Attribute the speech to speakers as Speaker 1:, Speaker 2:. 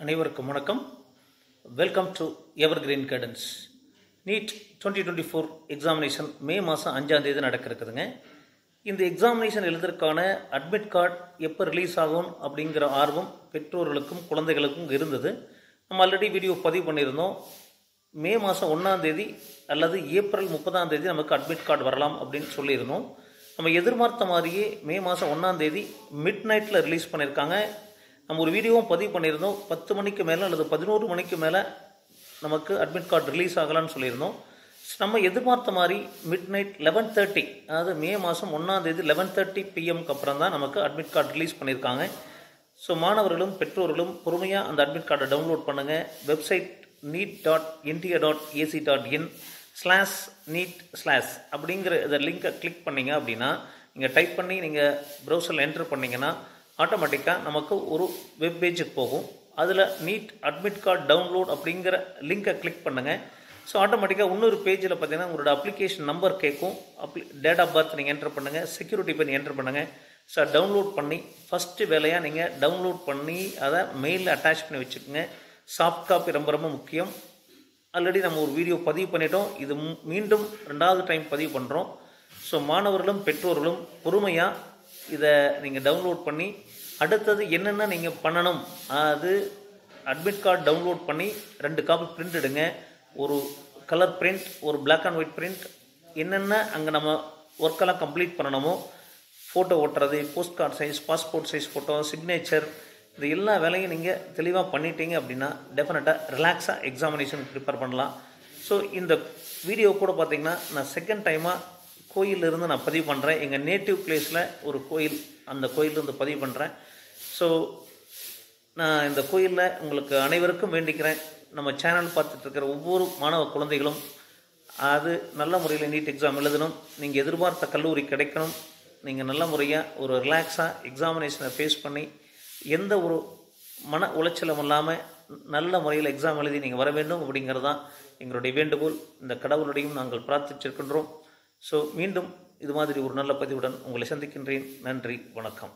Speaker 1: அனைவருக்கும் வணக்கம். Welcome to Evergreen guidance. NEET 2024 examination மே மாதம் 5ஆம் தேதி நடக்கிறதுங்க. இந்த எக்ஸாமினேஷன் எழுதுறதுக்கான அட்மிட் கார்டு எப்போ ரிலீஸ் ஆகும் அப்படிங்கிற ஆர்வம் பெற்றோர்களுக்கும் குழந்தைகளுக்கும் இருந்தது. நம்ம ஆல்ரெடி வீடியோ பதிவு பண்ணியிருந்தோம். மே மாதம் 1ஆம் தேதி அல்லது ஏப்ரல் 30ஆம் தேதி நமக்கு அட்மிட் கார்டு வரலாம் அப்படின்னு சொல்லியிருந்தோம். நம்ம எதிர்பார்த்த மாதிரியே மே மாதம் 1ஆம் தேதி மிட் நைட்டில் ரிலீஸ் பண்ணியிருக்காங்க. நம்ம ஒரு வீடியோவும் பதிவு பண்ணியிருந்தோம். 10 மணிக்கு மேலே அல்லது 11 மணிக்கு மேலே நமக்கு அட்மிட் கார்டு ரிலீஸ் ஆகலான்னு சொல்லியிருந்தோம். நம்ம எதிர்பார்த்த மாதிரி மிட் நைட் 11:30, அதாவது மே மாதம் 1ஆம் தேதி 11:30 PM அப்புறம் தான் நமக்கு அட்மிட் கார்டு ரிலீஸ் பண்ணியிருக்காங்க. ஸோ மாணவர்களும் பெற்றோர்களும் பொறுமையாக அந்த அட்மிட் கார்டை டவுன்லோட் பண்ணுங்கள். வெப்சைட் neet.india.ac.in/neet/ அப்படிங்கிற இதை லிங்கை கிளிக் பண்ணிங்க அப்படின்னா, நீங்கள் டைப் பண்ணி நீங்கள் ப்ரௌசரில் என்ட்ரு பண்ணிங்கன்னா ஆட்டோமேட்டிக்காக நமக்கு ஒரு வெப் பேஜுக்கு போகும். அதில் நீட் அட்மிட் கார்டு டவுன்லோட் அப்படிங்கிற லிங்கை கிளிக் பண்ணுங்கள். ஸோ ஆட்டோமேட்டிக்காக இன்னொரு பேஜில் பார்த்தீங்கன்னா உங்களோட அப்ளிகேஷன் நம்பர் கேட்கும். டேட் ஆஃப் பர்த் நீங்கள் என்ட்ரு பண்ணுங்கள், செக்யூரிட்டி பின் என்ட்ரு பண்ணுங்கள். ஸோ டவுன்லோட் பண்ணி ஃபஸ்ட்டு வேலையாக நீங்கள் டவுன்லோட் பண்ணி அதை மெயிலில் அட்டாச் பண்ணி வச்சுக்கோங்க. சாஃப்ட் காப்பி ரொம்ப ரொம்ப முக்கியம். ஆல்ரெடி நம்ம ஒரு வீடியோ பதிவு பண்ணிட்டோம். இது மீண்டும் 2வது டைம் பதிவு பண்ணுறோம். ஸோ மாணவர்களும் பெற்றோர்களும் பொறுமையாக இதை நீங்கள் டவுன்லோட் பண்ணி அடுத்தது என்னென்ன நீங்கள் பண்ணணும், அது அட்மிட் கார்டு டவுன்லோட் பண்ணி 2 காப்பி பிரிண்ட் எடுங்க. ஒரு கலர் பிரிண்ட், ஒரு பிளாக் அண்ட் ஒயிட் பிரிண்ட். என்னென்ன அங்கே நம்ம ஒர்க்கெல்லாம் கம்ப்ளீட் பண்ணணுமோ, ஃபோட்டோ ஓட்டுறது, post card size, passport size photo, signature, இது எல்லா வேலையும் நீங்கள் தெளிவாக பண்ணிட்டீங்க அப்படின்னா டெஃபினட்டாக ரிலாக்ஸாக எக்ஸாமினேஷன் ப்ரிப்பேர் பண்ணலாம். ஸோ இந்த வீடியோ கூட பார்த்திங்கன்னா நான் செகண்ட் டைமாக கோயிலிருந்து நான் பதிவு பண்ணுறேன். எங்கள் நேட்டிவ் பிளேஸில் ஒரு கோயில், அந்த கோயிலிருந்து பதிவு பண்ணுறேன். ஸோ நான் இந்த கோயிலில் உங்களுக்கு அனைவருக்கும் வேண்டிக்கிறேன். நம்ம சேனல் பார்த்துட்ருக்கிற ஒவ்வொரு மாணவ குழந்தைகளும் அது நல்ல முறையில் நீட் எக்ஸாம் எழுதணும். நீங்கள் எதிர்பார்த்த கல்லூரி கிடைக்கணும். நீங்கள் நல்ல முறையாக ஒரு ரிலாக்ஸாக எக்ஸாமினேஷனை ஃபேஸ் பண்ணி எந்த ஒரு மன உளைச்சலும் இல்லாமல் நல்ல முறையில் எக்ஸாம் எழுதி நீங்கள் வர வேண்டும் அப்படிங்கிறது தான் எங்களுடைய வேண்டுகோள். இந்த கடவுளுடையும் நாங்கள் பிரார்த்திச்சிருக்கின்றோம். ஸோ மீண்டும் இது மாதிரி ஒரு நல்ல பதிவுடன் உங்களை சந்திக்கின்றேன். நன்றி, வணக்கம்.